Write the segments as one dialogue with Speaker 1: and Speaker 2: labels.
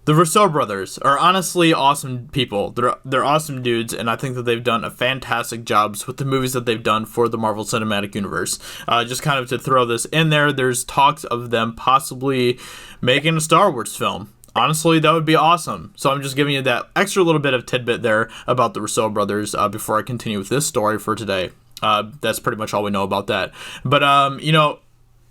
Speaker 1: The Russo brothers are honestly awesome people. They're awesome dudes, and I think that they've done a fantastic job with the movies that they've done for the Marvel Cinematic Universe. Just kind of to throw this in there, there's talks of them possibly making a Star Wars film. Honestly, that would be awesome. So I'm just giving you that extra little bit of tidbit there about the Russo brothers before I continue with this story for today. That's pretty much all we know about that. But,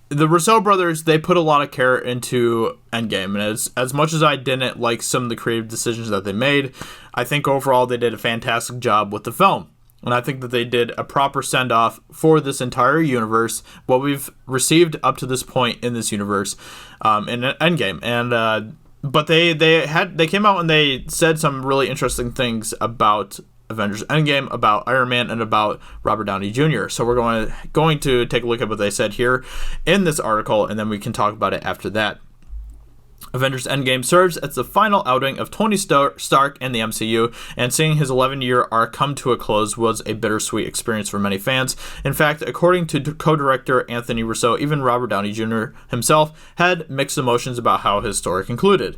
Speaker 1: the Russo brothers, they put a lot of care into Endgame, and as much as I didn't like some of the creative decisions that they made, I think overall they did a fantastic job with the film. And I think that they did a proper send-off for this entire universe, what we've received up to this point in this universe, in Endgame. And but they came out and they said some really interesting things about Avengers Endgame, about Iron Man, and about Robert Downey Jr. So we're going to take a look at what they said here in this article, and then we can talk about it after that. Avengers Endgame serves as the final outing of Tony Stark in the MCU, and seeing his 11-year arc come to a close was a bittersweet experience for many fans. In fact, according to co-director Anthony Russo, even Robert Downey Jr. himself had mixed emotions about how his story concluded.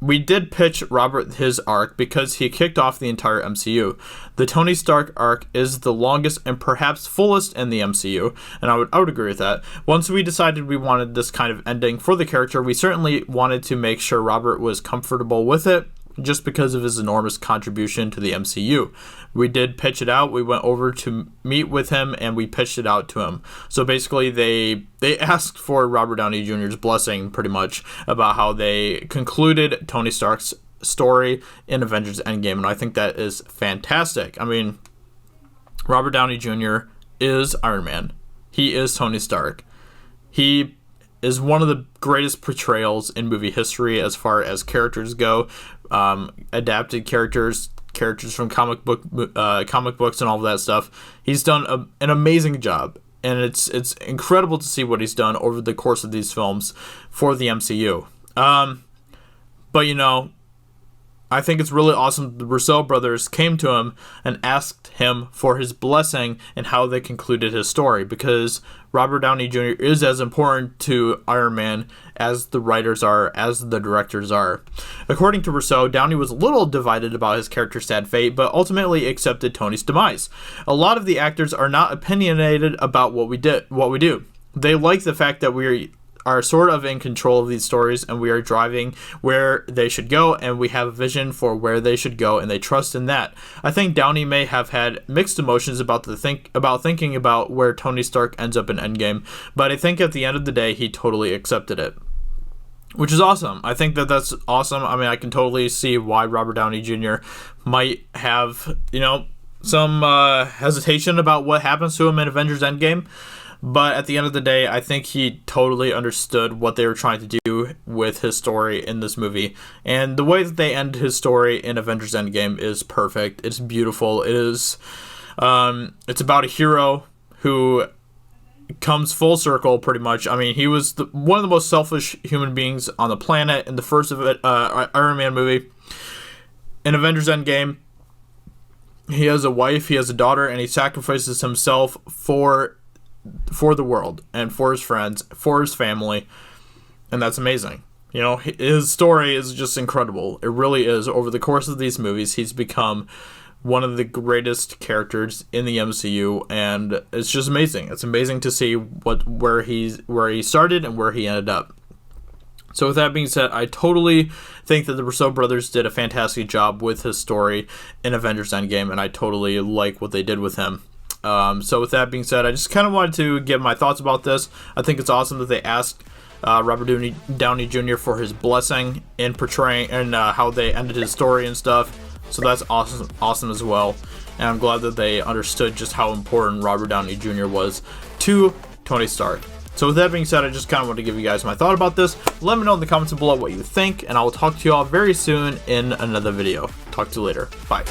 Speaker 1: We did pitch Robert his arc because he kicked off the entire MCU. The Tony Stark arc is the longest and perhaps fullest in the MCU, and I would agree with that. Once we decided we wanted this kind of ending for the character, we certainly wanted to make sure Robert was comfortable with it, just because of his enormous contribution to the MCU. We did pitch it out. We went over to meet with him, and we pitched it out to him. So basically, they asked for Robert Downey Jr.'s blessing, pretty much, about how they concluded Tony Stark's story in Avengers Endgame, and I think that is fantastic. I mean, Robert Downey Jr. is Iron Man. He is Tony Stark. He is one of the greatest portrayals in movie history as far as characters go. Adapted characters from comic books and all of that stuff. He's done an amazing job, and it's incredible to see what he's done over the course of these films for the MCU. But I think it's really awesome the Russo brothers came to him and asked him for his blessing and how they concluded his story, because Robert Downey Jr. is as important to Iron Man as the writers are, as the directors are. According to Russo, Downey was a little divided about his character's sad fate, but ultimately accepted Tony's demise. A lot of the actors are not opinionated about what we do. They like the fact that we are sort of in control of these stories, and we are driving where they should go, and we have a vision for where they should go, and they trust in that. I think Downey may have had mixed emotions about thinking about where Tony Stark ends up in Endgame, but I think at the end of the day, he totally accepted it, which is awesome. I think that that's awesome. I mean, I can totally see why Robert Downey Jr. might have, some hesitation about what happens to him in Avengers Endgame. But at the end of the day, I think he totally understood what they were trying to do with his story in this movie. And the way that they end his story in Avengers Endgame is perfect. It's beautiful. It is. It's about a hero who comes full circle, pretty much. I mean, he was one of the most selfish human beings on the planet in the first Iron Man movie. In Avengers Endgame, he has a wife, he has a daughter, and he sacrifices himself for the world and for his friends, for his family, and that's amazing. His story is just incredible. It really is. Over the course of these movies, he's become one of the greatest characters in the MCU, and it's just amazing. It's amazing to see where he started and where he ended up. So with that being said, I totally think that the Russo brothers did a fantastic job with his story in Avengers Endgame, and I totally like what they did with him. So with that being said, I just kind of wanted to give my thoughts about this. I think it's awesome that they asked Robert Downey Jr. for his blessing in portraying and how they ended his story and stuff. So that's awesome as well. And I'm glad that they understood just how important Robert Downey Jr. was to Tony Stark. So with that being said, I just kind of want to give you guys my thought about this. Let me know in the comments below what you think, and I will talk to you all very soon in another video. Talk to you later. Bye.